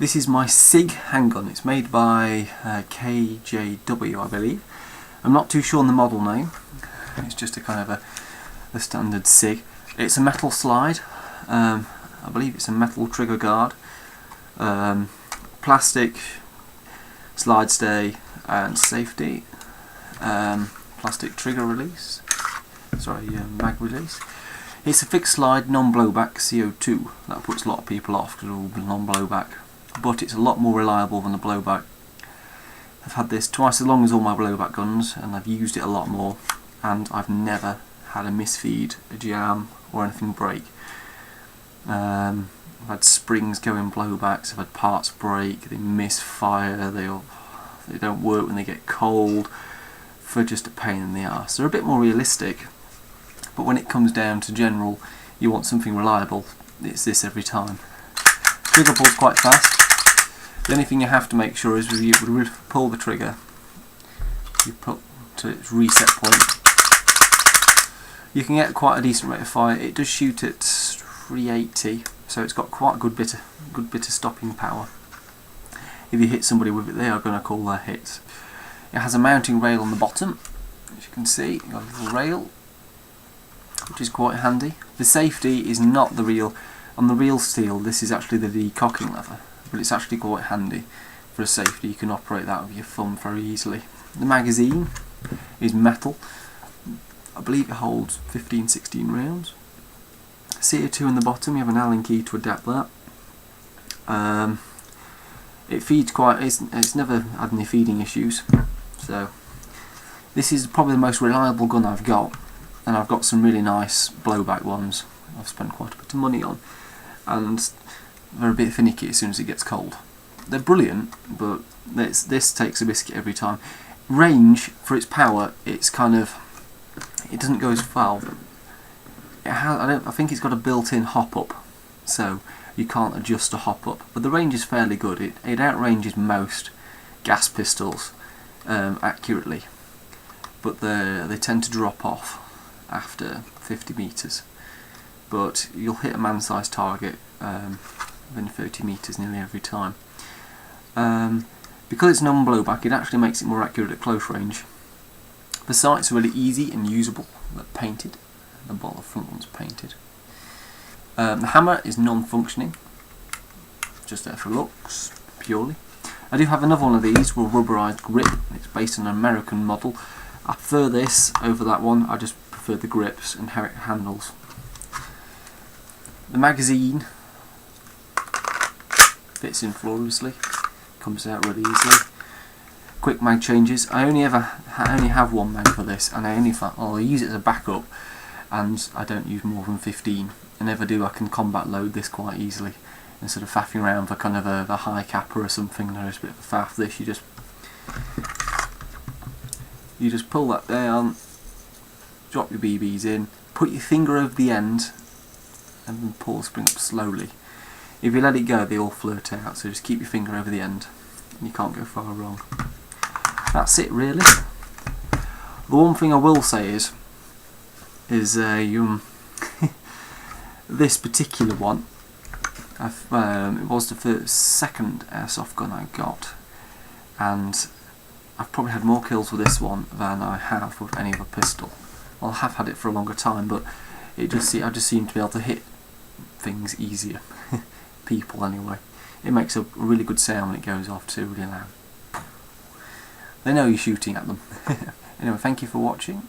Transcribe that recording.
This is my SIG handgun. It's made by KWC, I believe. I'm not too sure on the model name. It's just a kind of a standard SIG. It's a metal slide. I believe it's a metal trigger guard. Plastic slide stay and safety. Plastic trigger release. Sorry, mag release. It's a fixed slide, non-blowback CO2. That puts a lot of people off because it's all non-blowback. But it's a lot more reliable than the blowback. I've had this twice as long as all my blowback guns, and I've used it a lot more, and I've never had a misfeed, a jam, or anything break. I've had springs go in blowbacks, I've had parts break, they misfire, they don't work when they get cold, for just a pain in the arse. They're a bit more realistic, but when it comes down to general, you want something reliable, it's this every time. Trigger pull's quite fast. The only thing you have to make sure is when you pull the trigger, you put to its reset point. You can get quite a decent rate of fire. It does shoot at 380, so it's got quite a good bit of stopping power. If you hit somebody with it, they are going to call their hits. It has a mounting rail on the bottom, as you can see. You've got a little rail, which is quite handy. The safety is not the real. On the real steel, this is actually the decocking lever, but it's actually quite handy for a safety. You can operate that with your thumb very easily. The magazine is metal. I believe it holds 15-16 rounds. CO2 in the bottom, you have an Allen key to adapt that. It feeds quite, it's never had any feeding issues, so this is probably the most reliable gun I've got, and I've got some really nice blowback ones I've spent quite a bit of money on, and they're a bit finicky as soon as it gets cold. They're brilliant, but this takes a biscuit every time. Range, for its power, it's kind of, it doesn't go as far. I think it's got a built-in hop-up, so you can't adjust a hop-up, but the range is fairly good. It outranges most gas pistols accurately, but they tend to drop off after 50 metres. But you'll hit a man-sized target within 30 metres nearly every time. Because it's non-blowback, it actually makes it more accurate at close range. The sights are really easy and usable. They're painted. The front one's painted. The hammer is non-functioning, just there for looks, purely. I do have another one of these with a rubberised grip. It's based on an American model. I prefer this over that one. I just prefer the grips and how it handles. The magazine fits in flawlessly, comes out really easily. Quick mag changes. I only have one mag for this, and I'll use it as a backup, and I don't use more than 15. And if I do, I can combat load this quite easily instead of faffing around for kind of a high capper or something. There's a bit of a faff. This you just pull that down, drop your BBs in, put your finger over the end, and then pull the spring up slowly. If you let it go, they all flirt out, so just keep your finger over the end and you can't go far wrong. That's it really. The one thing I will say is this particular one, it was the second airsoft gun I got, and I've probably had more kills with this one than I have with any other pistol. Well, I have had it for a longer time, but I just seem to be able to hit things easier. People anyway. It makes a really good sound when it goes off too, really loud. They know you're shooting at them. Anyway, thank you for watching.